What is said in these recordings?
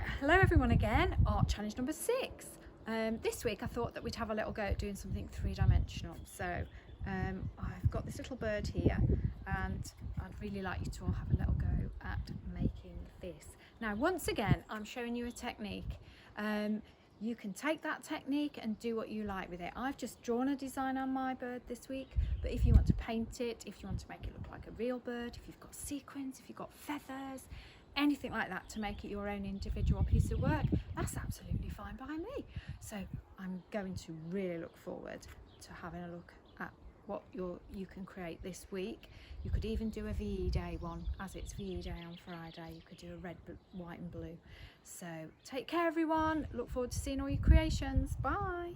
Hello everyone again, art challenge number 6. This week I thought that we'd have a little go at doing something three-dimensional. So I've got this little bird here and I'd really like you to all have a little go at making this. Now once again I'm showing you a technique. You can take that technique and do what you like with it. I've just drawn a design on my bird this week, but if you want to paint it, if you want to make it look like a real bird, if you've got sequins, if you've got feathers, anything like that to make it your own individual piece of work, that's absolutely fine by me. So I'm going to really look forward to having a look at what you can create this week. You could even do a VE Day one, as it's VE Day on Friday. You could do a red, white and blue. So take care everyone, look forward to seeing all your creations. Bye.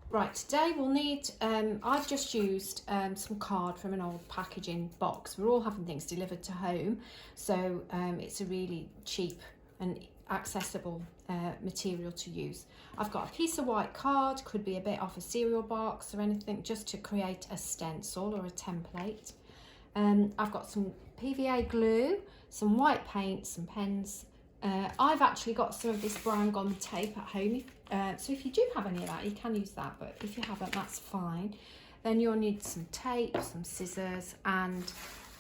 Right, today we'll need, I've just used some card from an old packaging box. We're all having things delivered to home, so it's a really cheap and accessible material to use. I've got a piece of white card, could be a bit off a cereal box or anything, just to create a stencil or a template. I've got some PVA glue, some white paint, some pens. I've actually got some of this brown gum tape at home, so if you do have any of that you can use that, but if you haven't, that's fine. Then you'll need some tape, some scissors, and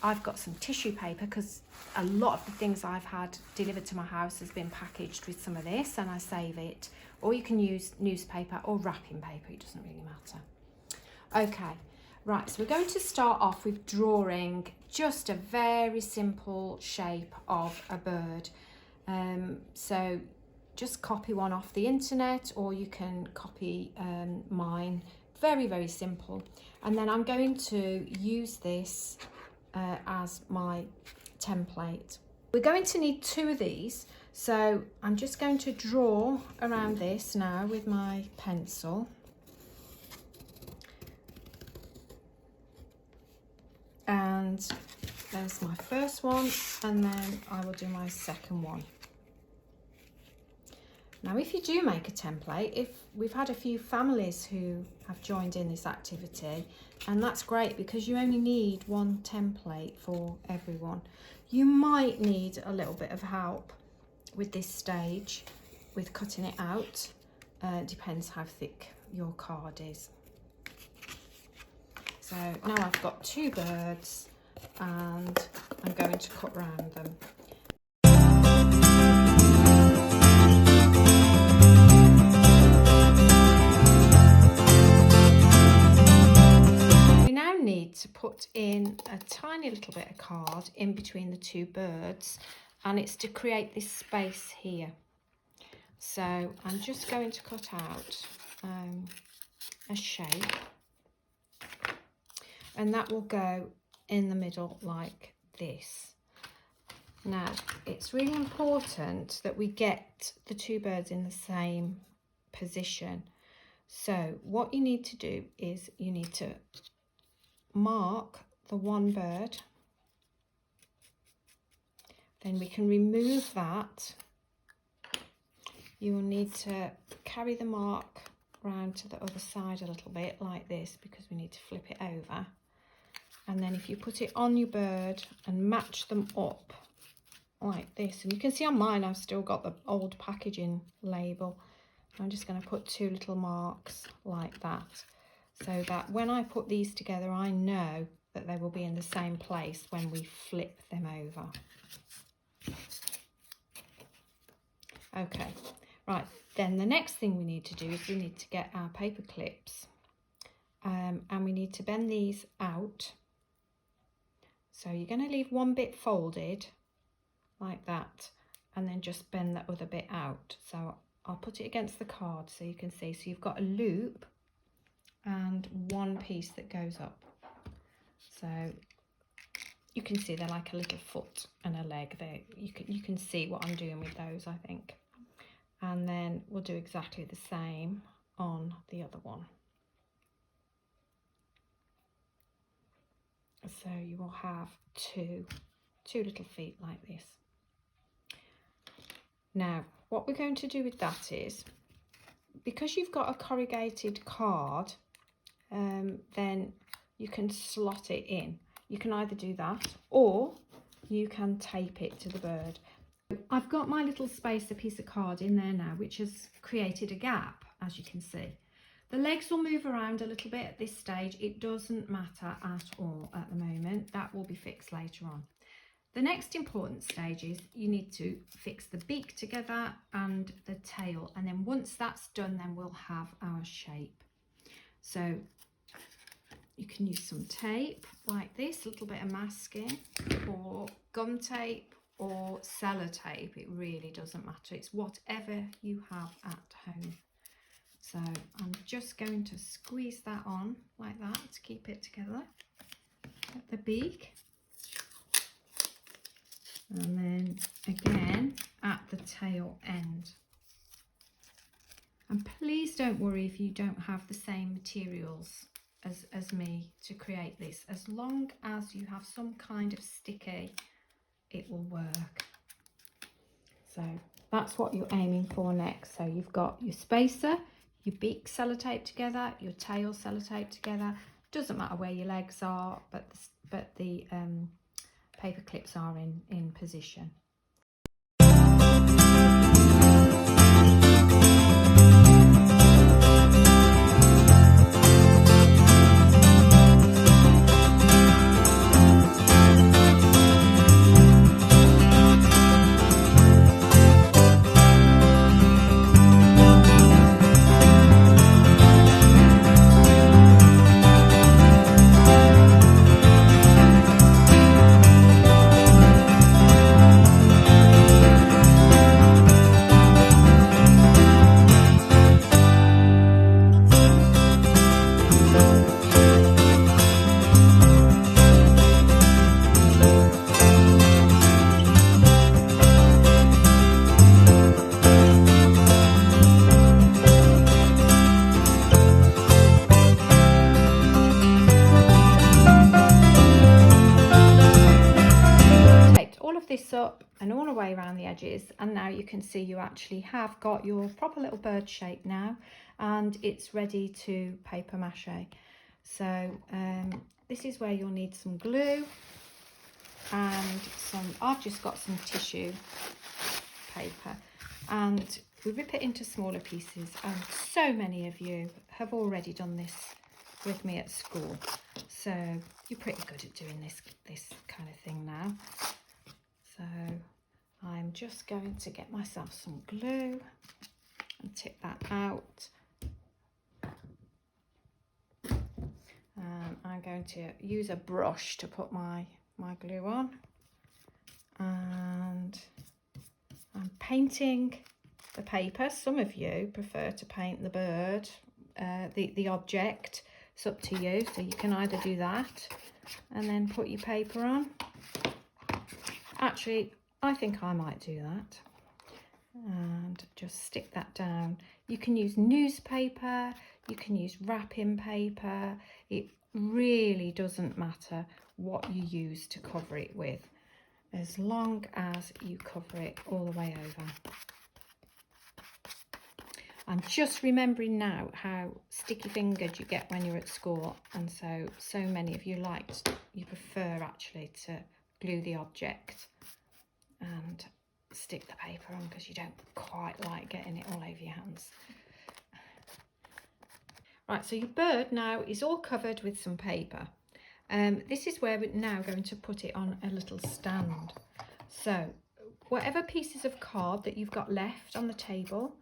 I've got some tissue paper because a lot of the things I've had delivered to my house has been packaged with some of this, and I save it. Or you can use newspaper or wrapping paper, it doesn't really matter. Okay, right, so we're going to start off with drawing just a very simple shape of a bird. So just copy one off the internet, or you can copy mine. Very, very simple. And then I'm going to use this as my template. We're going to need 2 of these, so I'm just going to draw around this now with my pencil. And there's my first one, and then I will do my second one. Now, if you do make a template, if we've had a few families who have joined in this activity, and that's great because you only need one template for everyone. You might need a little bit of help with this stage, with cutting it out. Depends how thick your card is. So now I've got 2 birds and I'm going to cut round them. Need to put in a tiny little bit of card in between the 2 birds, and it's to create this space here. So I'm just going to cut out a shape, and that will go in the middle like this. Now it's really important that we get the 2 birds in the same position. So what you need to do is you need to mark the one bird, then we can remove that. You will need to carry the mark round to the other side a little bit like this, because we need to flip it over, and then if you put it on your bird and match them up like this, and you can see on mine I've still got the old packaging label. I'm just going to put 2 little marks like that, so that when I put these together, I know that they will be in the same place when we flip them over. Okay, right, then the next thing we need to do is we need to get our paper clips, and we need to bend these out. So you're going to leave one bit folded like that, and then just bend the other bit out. So I'll put it against the card so you can see. So you've got a loop and one piece that goes up, so you can see they're like a little foot and a leg there. You can see what I'm doing with those, I think. And then we'll do exactly the same on the other one. So you will have two little feet like this. Now what we're going to do with that is, because you've got a corrugated card, then you can slot it in. You can either do that, or you can tape it to the bird. I've got my little spacer piece of card in there now, which has created a gap, as you can see. The legs will move around a little bit at this stage. It doesn't matter at all at the moment. That will be fixed later on. The next important stage is you need to fix the beak together and the tail, and then once that's done, then we'll have our shape. So you can use some tape like this, a little bit of masking, or gum tape or sellotape. It really doesn't matter. It's whatever you have at home. So I'm just going to squeeze that on like that to keep it together at the beak. And then again at the tail end. And please don't worry if you don't have the same materials as me to create this. As long as you have some kind of sticky, it will work. So that's what you're aiming for next. So you've got your spacer, your beak sellotape together, your tail sellotape together. Doesn't matter where your legs are, but the paper clips are in position. This up and all the way around the edges, and now you can see you actually have got your proper little bird shape now, and it's ready to paper mache. So this is where you'll need some glue and I've just got some tissue paper, and we rip it into smaller pieces, and so many of you have already done this with me at school, so you're pretty good at doing this kind of thing now. So I'm just going to get myself some glue and tip that out. I'm going to use a brush to put my glue on, and I'm painting the paper. Some of you prefer to paint the bird, the object. It's up to you, so you can either do that and then put your paper on. Actually, I think I might do that and just stick that down. You can use newspaper, you can use wrapping paper. It really doesn't matter what you use to cover it with, as long as you cover it all the way over. I'm just remembering now how sticky fingered you get when you're at school, and so many of you prefer actually to glue the object and stick the paper on because you don't quite like getting it all over your hands. Right, so your bird now is all covered with some paper. This is where we're now going to put it on a little stand. So whatever pieces of card that you've got left on the table,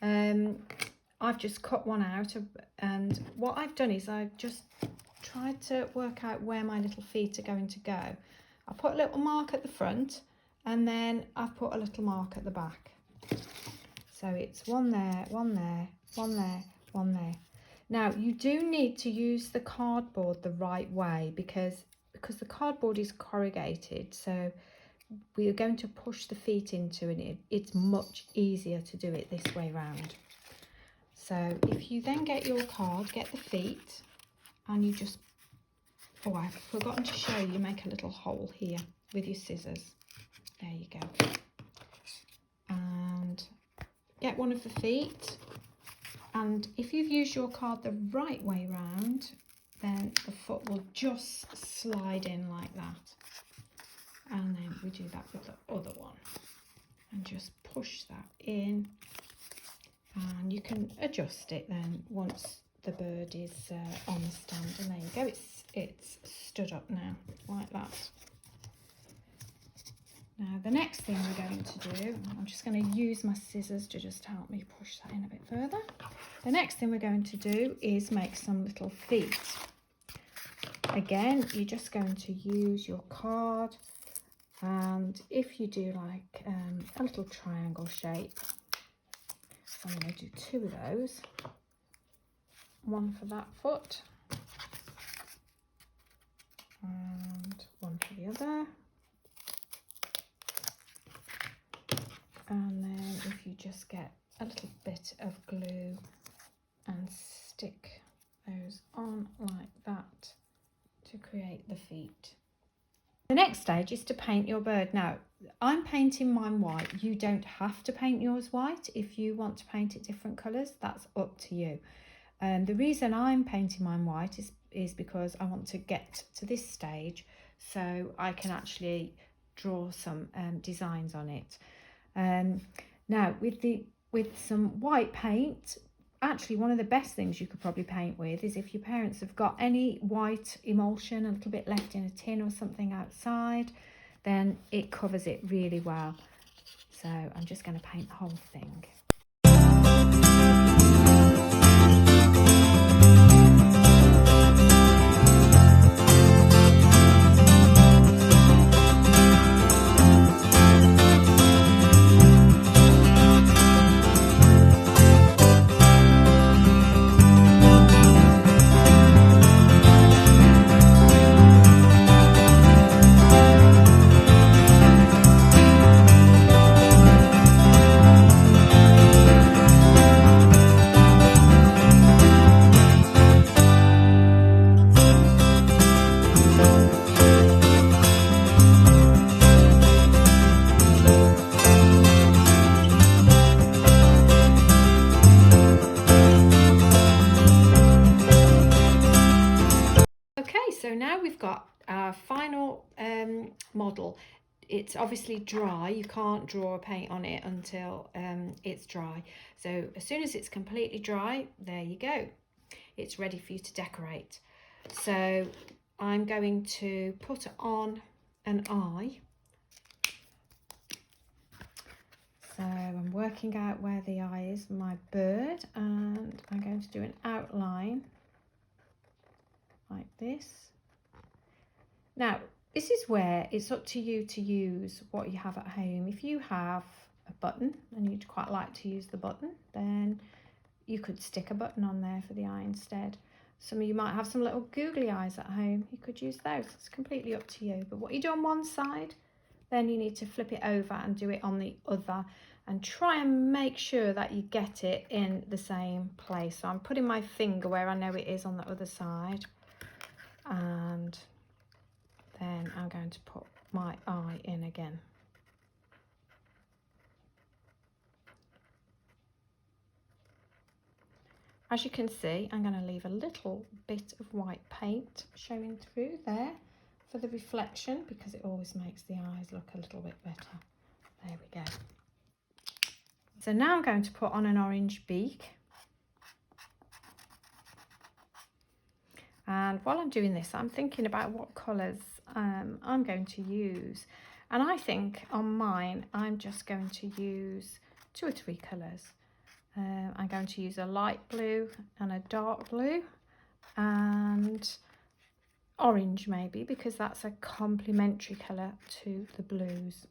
I've just cut one out, and what I've done is I've just tried to work out where my little feet are going to go. I put a little mark at the front, and then I've put a little mark at the back. So it's one there, one there, one there, one there. Now you do need to use the cardboard the right way because the cardboard is corrugated, so we are going to push the feet into it. It's much easier to do it this way round. So if you then get your card, get the feet, and you just, oh, I've forgotten to show you, make a little hole here with your scissors. There you go. And get one of the feet, and if you've used your card the right way round, then the foot will just slide in like that. And then we do that with the other one. and just push that in, and you can adjust it then once the bird is on the stand. And there you go, it's stood up now like that. Now the next thing we're going to do, I'm just going to use my scissors to just help me push that in a bit further. The next thing we're going to do is make some little feet. Again, you're just going to use your card, and if you do like a little triangle shape, so I'm going to do 2 of those, one for that foot and one for the other. And then if you just get a little bit of glue and stick those on like that to create the feet. The next stage is to paint your bird. Now, I'm painting mine white. You don't have to paint yours white. If you want to paint it different colours, that's up to you. The reason I'm painting mine white is because I want to get to this stage so I can actually draw some designs on it. Now with some white paint, actually one of the best things you could probably paint with is if your parents have got any white emulsion, a little bit left in a tin or something outside, then it covers it really well. So I'm just going to paint the whole thing. So now we've got our final model. It's obviously dry. You can't draw a paint on it until it's dry. So as soon as it's completely dry, there you go. It's ready for you to decorate. So I'm going to put on an eye. So I'm working out where the eye is, my bird, and I'm going to do an outline like this. Now, this is where it's up to you to use what you have at home. If you have a button and you'd quite like to use the button, then you could stick a button on there for the eye instead. Some of you might have some little googly eyes at home. You could use those. It's completely up to you. But what you do on one side, then you need to flip it over and do it on the other, and try and make sure that you get it in the same place. So I'm putting my finger where I know it is on the other side, and then I'm going to put my eye in again. As you can see, I'm going to leave a little bit of white paint showing through there for the reflection, because it always makes the eyes look a little bit better. There we go. So now I'm going to put on an orange beak. And while I'm doing this, I'm thinking about what colours I'm going to use. And I think on mine, I'm just going to use 2 or 3 colours. I'm going to use a light blue and a dark blue and orange maybe, because that's a complementary colour to the blues,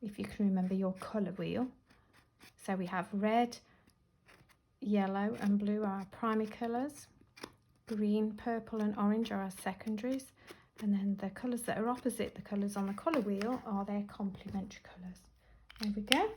if you can remember your colour wheel. So we have red, yellow and blue are our primary colours. Green, purple and orange are our secondaries, and then the colours that are opposite the colours on the colour wheel are their complementary colours. There we go.